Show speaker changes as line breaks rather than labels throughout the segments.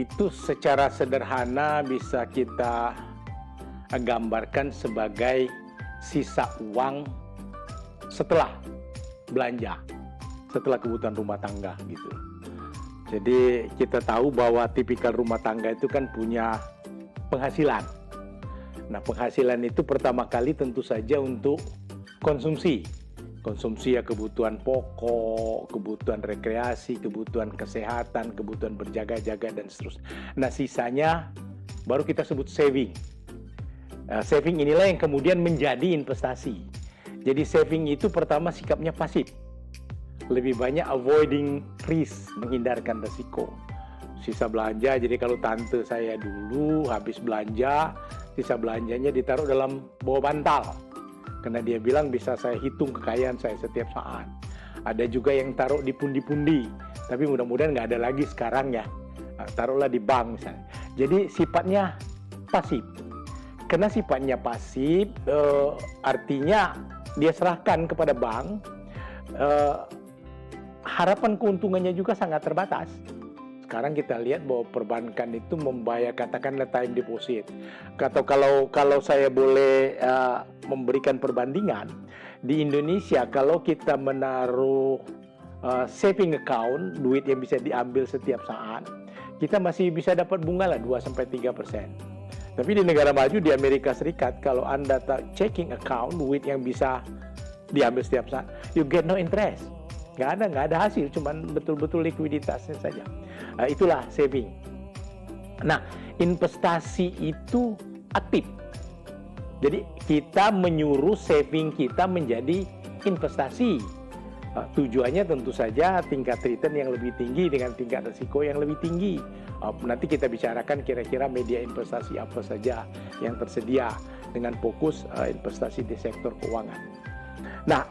itu secara sederhana bisa kita gambarkan sebagai sisa uang setelah belanja, setelah kebutuhan rumah tangga gitu. Jadi kita tahu bahwa tipikal rumah tangga itu kan punya penghasilan. Nah, penghasilan itu pertama kali tentu saja untuk konsumsi. Konsumsi ya kebutuhan pokok, kebutuhan rekreasi, kebutuhan kesehatan, kebutuhan berjaga-jaga dan seterusnya. Nah, sisanya baru kita sebut saving. Saving inilah yang kemudian menjadi investasi. Jadi saving itu pertama sikapnya pasif. Lebih banyak avoiding risk, menghindarkan resiko. Sisa belanja, jadi kalau tante saya dulu habis belanja, sisa belanjanya ditaruh dalam bawah bantal. Karena dia bilang bisa saya hitung kekayaan saya setiap saat. Ada juga yang taruh di pundi-pundi, tapi mudah-mudahan nggak ada lagi sekarang ya. Taruhlah di bank misalnya. Jadi sifatnya pasif. Karena sifatnya pasif, artinya dia serahkan kepada bank, harapan keuntungannya juga sangat terbatas. Sekarang kita lihat bahwa perbankan itu membayar katakanlah time deposit. Atau kalau saya boleh memberikan perbandingan, di Indonesia kalau kita menaruh saving account, duit yang bisa diambil setiap saat, kita masih bisa dapat bunga lah 2-3%. Tapi di negara maju di Amerika Serikat, kalau Anda checking account, duit yang bisa diambil setiap saat, you get no interest. Nggak ada hasil, cuman betul-betul likuiditasnya saja. Itulah saving. Nah, investasi itu aktif. Jadi kita menyuruh saving kita menjadi investasi. Tujuannya tentu saja tingkat return yang lebih tinggi dengan tingkat risiko yang lebih tinggi. Nanti kita bicarakan kira-kira media investasi apa saja yang tersedia dengan fokus investasi di sektor keuangan. Nah,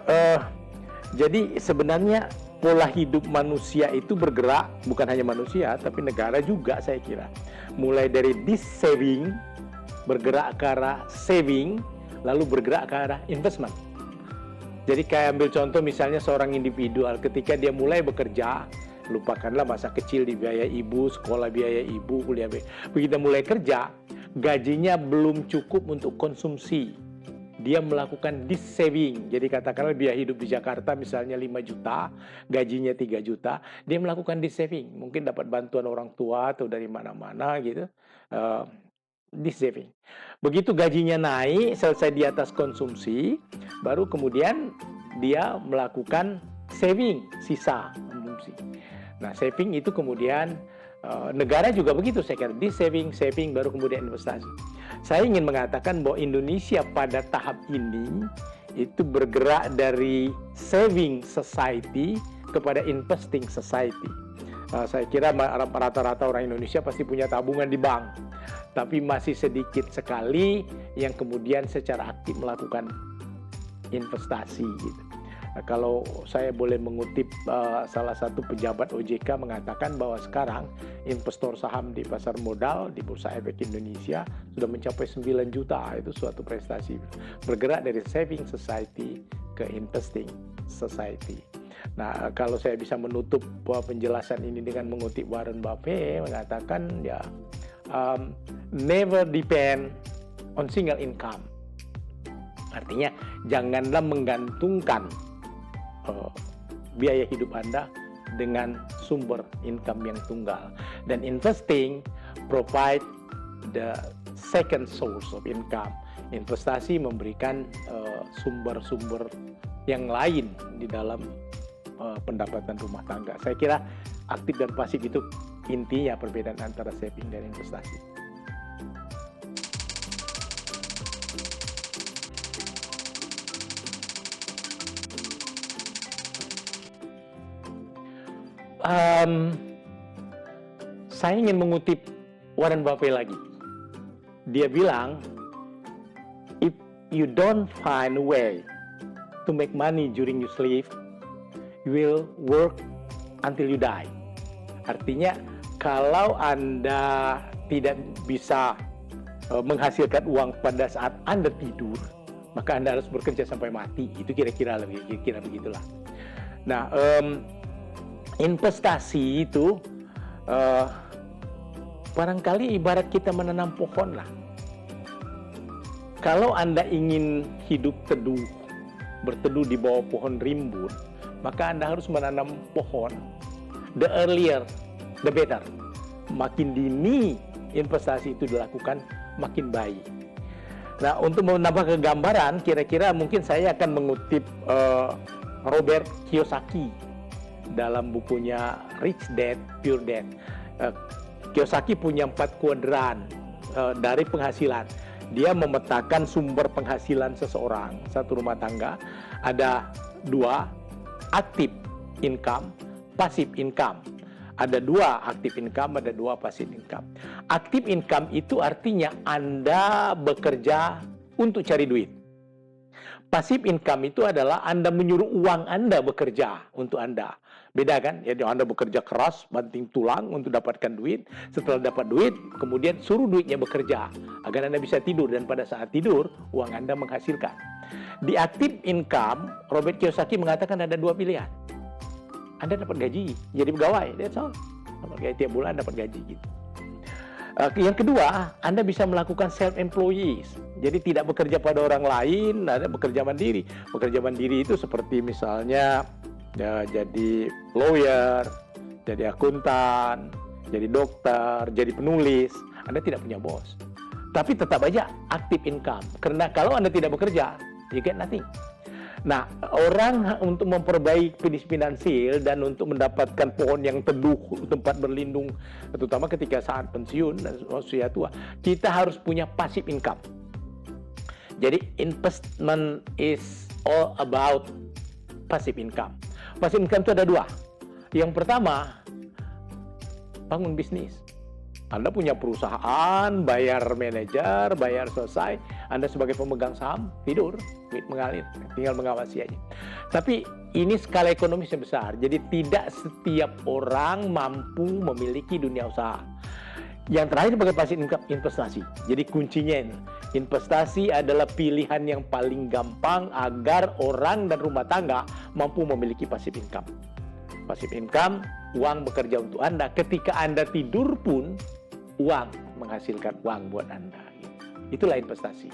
jadi sebenarnya pola hidup manusia itu bergerak, bukan hanya manusia, tapi negara juga saya kira. Mulai dari this saving, bergerak ke arah saving, lalu bergerak ke arah investment. Jadi kayak ambil contoh misalnya seorang individual, ketika dia mulai bekerja, lupakanlah masa kecil di biaya ibu, sekolah biaya ibu, kuliah biaya. Begitu mulai kerja, gajinya belum cukup untuk konsumsi. Dia melakukan this saving. Jadi katakanlah biaya hidup di Jakarta misalnya 5 juta, gajinya 3 juta, dia melakukan this saving. Mungkin dapat bantuan orang tua atau dari mana-mana gitu. This saving. Begitu gajinya naik, selesai di atas konsumsi, baru kemudian dia melakukan saving, sisa konsumsi. Nah, saving itu kemudian negara juga begitu, saya kira. This saving, baru kemudian investasi. Saya ingin mengatakan bahwa Indonesia pada tahap ini itu bergerak dari saving society kepada investing society. Saya kira rata-rata orang Indonesia pasti punya tabungan di bank, tapi masih sedikit sekali yang kemudian secara aktif melakukan investasi gitu. Nah, kalau saya boleh mengutip salah satu pejabat OJK mengatakan bahwa sekarang investor saham di pasar modal di Bursa Efek Indonesia sudah mencapai 9 juta. Itu suatu prestasi. Bergerak dari saving society ke investing society. Nah, kalau saya bisa menutup penjelasan ini dengan mengutip Warren Buffett mengatakan ya never depend on single income. Artinya janganlah menggantungkan biaya hidup Anda dengan sumber income yang tunggal. Dan investing provide the second source of income. Investasi memberikan sumber-sumber yang lain di dalam pendapatan rumah tangga. Saya kira aktif dan pasif itu intinya perbedaan antara saving dan investasi. Saya ingin mengutip Warren Buffett lagi. Dia bilang, if you don't find a way to make money during your sleep, you will work until you die. Artinya, kalau Anda tidak bisa menghasilkan uang pada saat Anda tidur, maka Anda harus bekerja sampai mati. Itu kira-kira begitulah. Nah, investasi itu barangkali ibarat kita menanam pohon lah. Kalau Anda ingin hidup teduh, berteduh di bawah pohon rimbun, maka Anda harus menanam pohon. The earlier, the better. Makin dini investasi itu dilakukan, makin baik. Nah, untuk menambah kegambaran, kira-kira mungkin saya akan mengutip Robert Kiyosaki dalam bukunya Rich Dad, Poor Dad. Kiyosaki punya 4 kuadran dari penghasilan. Dia memetakan sumber penghasilan seseorang, satu rumah tangga. Ada 2, active income, passive income. Ada 2 active income, ada 2 passive income. Active income itu artinya Anda bekerja untuk cari duit. Passive income itu adalah Anda menyuruh uang Anda bekerja untuk Anda. Beda kan? Jadi Anda bekerja keras, banting tulang untuk dapatkan duit. Setelah dapat duit, kemudian suruh duitnya bekerja agar Anda bisa tidur, dan pada saat tidur, uang Anda menghasilkan. Di active income, Robert Kiyosaki mengatakan ada 2 pilihan. Anda dapat gaji, jadi pegawai, that's all. Dapat gaji tiap bulan, dapat gaji gitu. Yang kedua, Anda bisa melakukan self-employees. Jadi tidak bekerja pada orang lain, Anda bekerja mandiri. Bekerja mandiri itu seperti misalnya ya, jadi lawyer, jadi akuntan, jadi dokter, jadi penulis. Anda tidak punya bos. Tapi tetap aja active income. Karena kalau Anda tidak bekerja, you get nothing. Nah, orang untuk memperbaiki kondisi finansial dan untuk mendapatkan pohon yang teduh, tempat berlindung, terutama ketika saat pensiun dan usia tua, kita harus punya passive income. Jadi investment is all about passive income. Passive income itu ada 2. Yang pertama, bangun bisnis. Anda punya perusahaan, bayar manajer, bayar selesai. Anda sebagai pemegang saham, tidur, duit mengalir, tinggal mengawasi aja. Tapi ini skala ekonomis yang besar, jadi tidak setiap orang mampu memiliki dunia usaha. Yang terakhir sebagai passive income, investasi. Jadi kuncinya investasi adalah pilihan yang paling gampang agar orang dan rumah tangga mampu memiliki passive income. Passive income, uang bekerja untuk Anda. Ketika Anda tidur pun, uang menghasilkan uang buat Anda. Itulah investasi.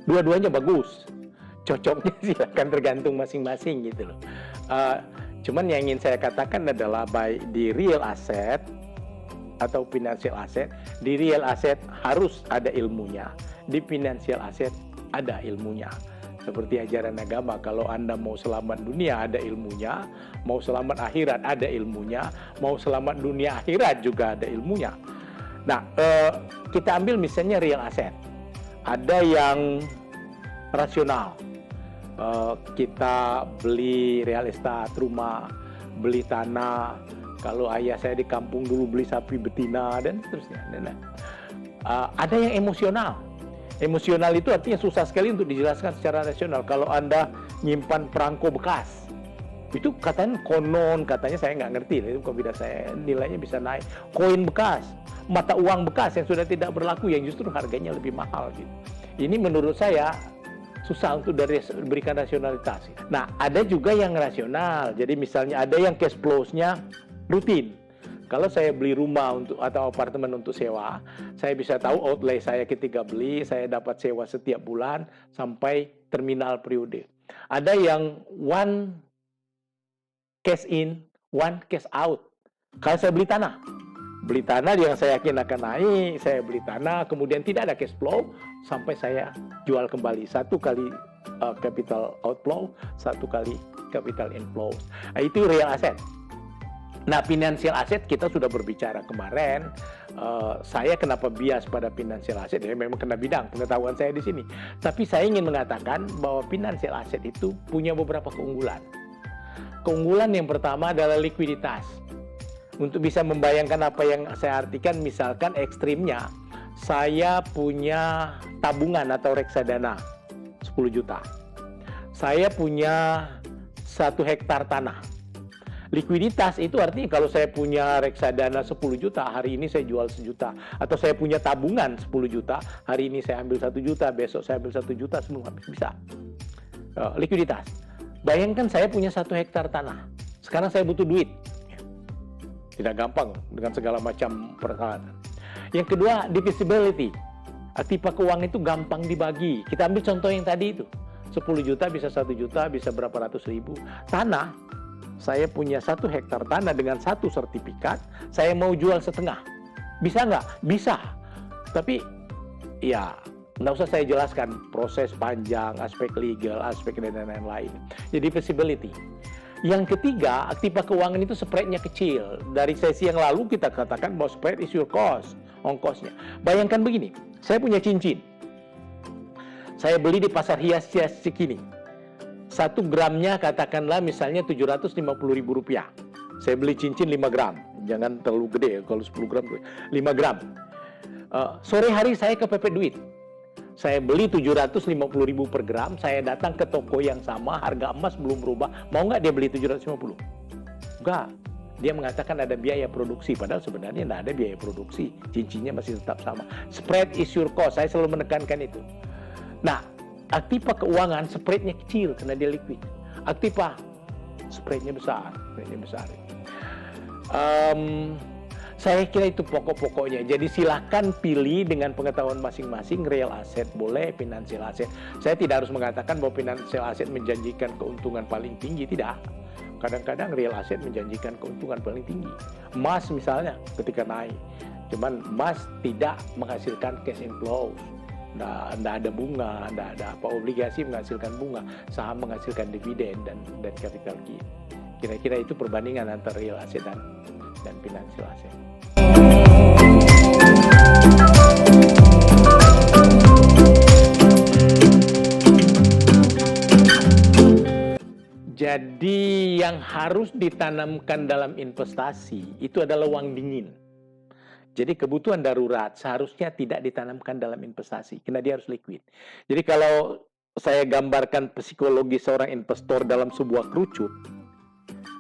Dua-duanya bagus. Cocoknya silakan, tergantung masing-masing gitu loh. Cuman yang ingin saya katakan adalah baik di real asset atau financial asset, di real asset harus ada ilmunya, di financial asset ada ilmunya. Seperti ajaran agama, kalau Anda mau selamat dunia ada ilmunya, mau selamat akhirat ada ilmunya, mau selamat dunia akhirat juga ada ilmunya. Nah, kita ambil misalnya real asset. Ada yang rasional, kita beli real estate, rumah, beli tanah. Kalau ayah saya di kampung dulu beli sapi betina dan seterusnya. Ada yang emosional. Emosional itu artinya susah sekali untuk dijelaskan secara rasional. Kalau Anda nyimpan perangko bekas, itu katanya konon, katanya saya nggak ngerti, itu bukan bidang saya, nilainya bisa naik. Koin bekas, mata uang bekas yang sudah tidak berlaku, yang justru harganya lebih mahal gitu. Ini menurut saya susah untuk diberikan rasionalitas. Nah, ada juga yang rasional. Jadi misalnya ada yang cash flow-nya rutin. Kalau saya beli rumah atau apartemen untuk sewa, saya bisa tahu outlay saya ketika beli, saya dapat sewa setiap bulan sampai terminal periode. Ada yang one cash in, one cash out. Kalau saya beli tanah yang saya yakin akan naik, saya beli tanah, kemudian tidak ada cash flow sampai saya jual kembali. 1 kali capital outflow, 1 kali capital inflow. Nah, itu real asset. Nah, financial asset kita sudah berbicara kemarin. Saya kenapa bias pada financial asset? Ya memang kena bidang pengetahuan saya di sini. Tapi saya ingin mengatakan bahwa financial asset itu punya beberapa keunggulan. Keunggulan yang pertama adalah likuiditas. Untuk bisa membayangkan apa yang saya artikan, misalkan ekstrimnya, saya punya tabungan atau reksadana 10 juta. Saya punya 1 hektar tanah. Likuiditas itu artinya kalau saya punya reksadana 10 juta, hari ini saya jual 1 juta. Atau saya punya tabungan 10 juta, hari ini saya ambil 1 juta, besok saya ambil 1 juta sebelum habis, bisa. Likuiditas. Bayangkan saya punya 1 hektar tanah. Sekarang saya butuh duit. Tidak gampang dengan segala macam peralatan. Yang kedua, divisibility. Aktiva keuangan itu gampang dibagi. Kita ambil contoh yang tadi itu. 10 juta bisa 1 juta, bisa berapa ratus ribu. Tanah, saya punya 1 hektar tanah dengan 1 sertifikat, saya mau jual setengah. Bisa nggak? Bisa. Tapi ya nggak usah saya jelaskan proses panjang, aspek legal, aspek dan lain-lain. Jadi visibility. Yang ketiga, aktiva keuangan itu spreadnya kecil. Dari sesi yang lalu kita katakan bahwa spread is your cost, ongkosnya. Bayangkan begini, saya punya cincin. Saya beli di pasar hias-hias segini. 1 gramnya katakanlah misalnya Rp750.000. Saya beli cincin 5 gram. Jangan terlalu gede ya, kalau 10 gram 5 gram. Sore hari saya kepepet duit. Saya beli 750.000 per gram, saya datang ke toko yang sama, harga emas belum berubah. Mau nggak dia beli 750? Enggak. Dia mengatakan ada biaya produksi, padahal sebenarnya nggak ada biaya produksi. Cincinnya masih tetap sama. Spread is your cost, saya selalu menekankan itu. Nah, aktiva keuangan spreadnya kecil karena dia liquid. Aktiva spreadnya besar. Saya kira itu pokok-pokoknya. Jadi silakan pilih dengan pengetahuan masing-masing. Real asset boleh, financial asset. Saya tidak harus mengatakan bahwa financial asset menjanjikan keuntungan paling tinggi, tidak. Kadang-kadang real asset menjanjikan keuntungan paling tinggi. Emas misalnya ketika naik. Cuman emas tidak menghasilkan cash inflows. Nggak ada bunga, nggak ada apa, obligasi menghasilkan bunga, saham menghasilkan dividen dan capital gain. Kira-kira itu perbandingan antara real asset dan financial asset. Jadi yang harus ditanamkan dalam investasi itu adalah uang dingin. Jadi kebutuhan darurat seharusnya tidak ditanamkan dalam investasi, karena dia harus liquid. Jadi kalau saya gambarkan psikologi seorang investor dalam sebuah kerucut,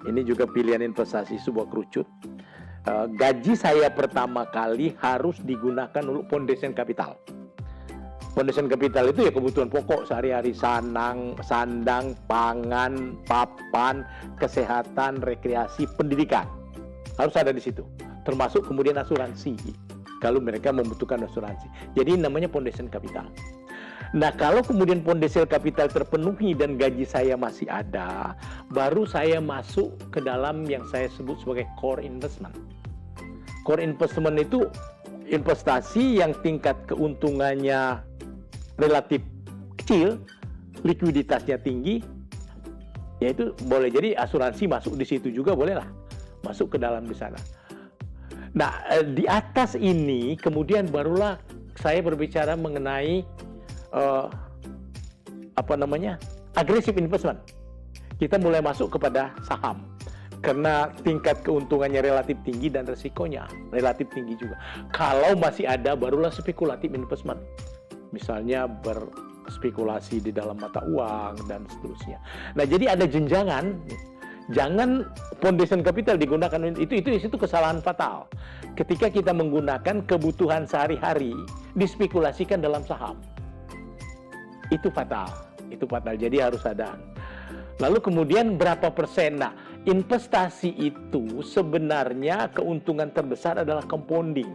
ini juga pilihan investasi sebuah kerucut. Gaji saya pertama kali harus digunakan untuk foundation capital. Foundation capital itu ya kebutuhan pokok sehari-hari, sandang, pangan, papan, kesehatan, rekreasi, pendidikan. Harus ada di situ. Termasuk kemudian asuransi, kalau mereka membutuhkan asuransi. Jadi namanya foundation capital. Nah, kalau kemudian foundation capital terpenuhi dan gaji saya masih ada, baru saya masuk ke dalam yang saya sebut sebagai core investment. Core investment itu investasi yang tingkat keuntungannya relatif kecil, likuiditasnya tinggi, yaitu boleh jadi asuransi masuk di situ juga, bolehlah masuk ke dalam di sana. Nah, di atas ini kemudian barulah saya berbicara mengenai aggressive investment. Kita mulai masuk kepada saham karena tingkat keuntungannya relatif tinggi dan resikonya relatif tinggi juga. Kalau masih ada, barulah spekulatif investment. Misalnya berspekulasi di dalam mata uang dan seterusnya. Nah, jadi ada jenjangan. Jangan foundation capital digunakan, itu kesalahan fatal. Ketika kita menggunakan kebutuhan sehari-hari dispekulasikan dalam saham. Itu fatal. Jadi harus ada. Lalu kemudian berapa persen? Nah, investasi itu sebenarnya keuntungan terbesar adalah compounding.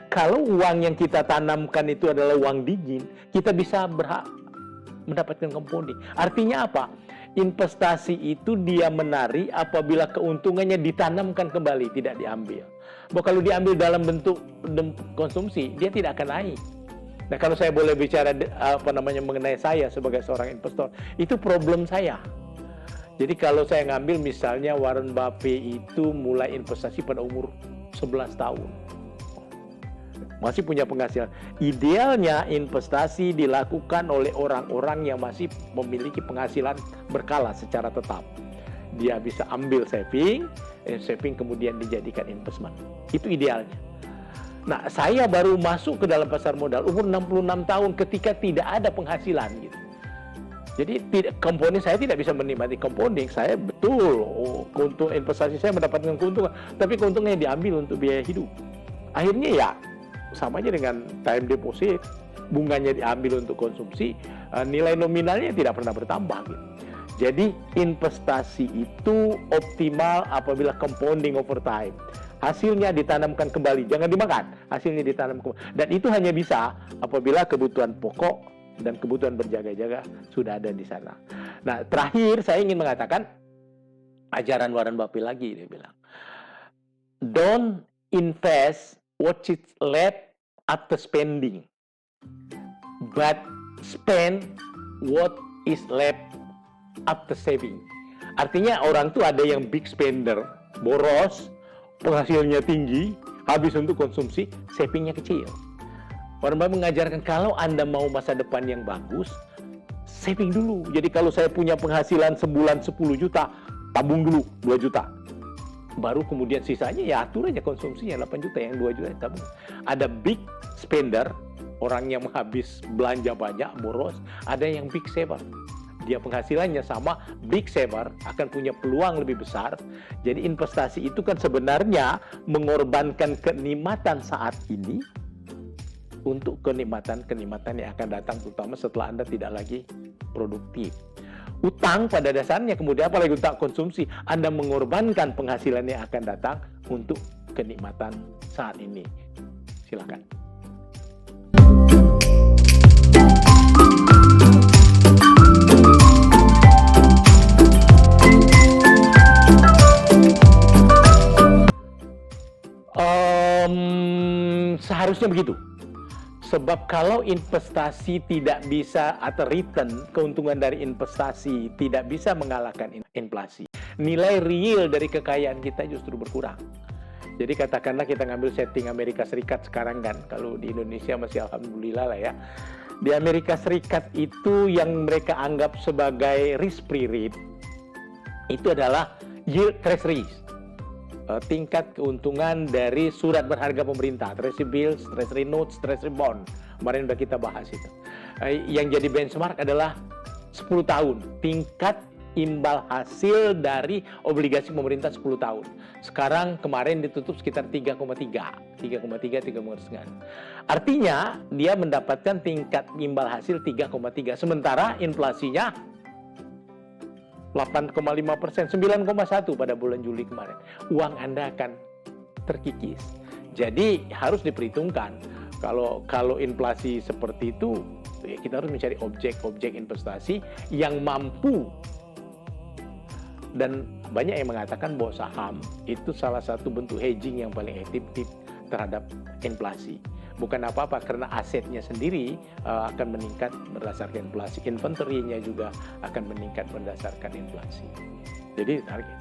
Kalau uang yang kita tanamkan itu adalah uang dingin, kita bisa mendapatkan compounding. Artinya apa? Investasi itu dia menari apabila keuntungannya ditanamkan kembali, tidak diambil. Bahwa kalau diambil dalam bentuk konsumsi, dia tidak akan naik. Nah, kalau saya boleh bicara mengenai saya sebagai seorang investor, itu problem saya. Jadi kalau saya ngambil misalnya Warren Buffett itu mulai investasi pada umur 11 tahun. Masih punya penghasilan. Idealnya investasi dilakukan oleh orang-orang yang masih memiliki penghasilan berkala secara tetap. Dia bisa ambil saving kemudian dijadikan investment. Itu idealnya. Nah, saya baru masuk ke dalam pasar modal umur 66 tahun ketika tidak ada penghasilan gitu. Jadi compounding saya tidak bisa menikmati compounding. Saya betul, keuntungan investasi saya mendapatkan keuntungan, tapi keuntungannya diambil untuk biaya hidup. Akhirnya ya sama aja dengan time deposit, bunganya diambil untuk konsumsi, nilai nominalnya tidak pernah bertambah gitu. Jadi investasi itu optimal apabila compounding over time. Hasilnya ditanamkan kembali, jangan dimakan, hasilnya ditanam kembali. Dan itu hanya bisa apabila kebutuhan pokok dan kebutuhan berjaga-jaga sudah ada di sana. Nah, terakhir saya ingin mengatakan ajaran Warren Buffett lagi, dia bilang, don't invest what is left after spending, but spend what is left after saving. Artinya orang tuh ada yang big spender, boros, penghasilnya tinggi, habis untuk konsumsi, savingnya kecil. Warren Buffett mengajarkan kalau Anda mau masa depan yang bagus, saving dulu. Jadi kalau saya punya penghasilan sebulan 10 juta, tabung dulu 2 juta. Baru kemudian sisanya ya atur aja konsumsinya 8 juta, yang 2 juta tabung. Ada big spender, orang yang habis belanja banyak, boros. Ada yang big saver. Dia penghasilannya sama, big saver, akan punya peluang lebih besar. Jadi investasi itu kan sebenarnya mengorbankan kenikmatan saat ini untuk kenikmatan-kenikmatan yang akan datang, terutama setelah Anda tidak lagi produktif. Utang pada dasarnya, kemudian apalagi utang konsumsi, Anda mengorbankan penghasilan yang akan datang untuk kenikmatan saat ini. Silakan. Seharusnya begitu. Sebab kalau investasi tidak bisa, atau return, keuntungan dari investasi tidak bisa mengalahkan inflasi, nilai real dari kekayaan kita justru berkurang. Jadi katakanlah kita ngambil setting Amerika Serikat sekarang kan, kalau di Indonesia masih alhamdulillah lah ya. Di Amerika Serikat itu yang mereka anggap sebagai risk-free rate, itu adalah yield treasuries. Tingkat keuntungan dari surat berharga pemerintah, treasury bills, treasury notes, treasury bond. Kemarin sudah kita bahas itu. Yang jadi benchmark adalah 10 tahun. Tingkat imbal hasil dari obligasi pemerintah 10 tahun. Sekarang kemarin ditutup sekitar 3,5. Artinya dia mendapatkan tingkat imbal hasil 3,3. Sementara inflasinya 8,5%, 9,1 pada bulan Juli kemarin. Uang Anda akan terkikis. Jadi harus diperhitungkan. Kalau inflasi seperti itu, ya kita harus mencari objek-objek investasi yang mampu. Dan banyak yang mengatakan bahwa saham itu salah satu bentuk hedging yang paling efektif terhadap inflasi. Bukan apa-apa, karena asetnya sendiri akan meningkat berdasarkan inflasi. Inventory-nya juga akan meningkat berdasarkan inflasi. Jadi target.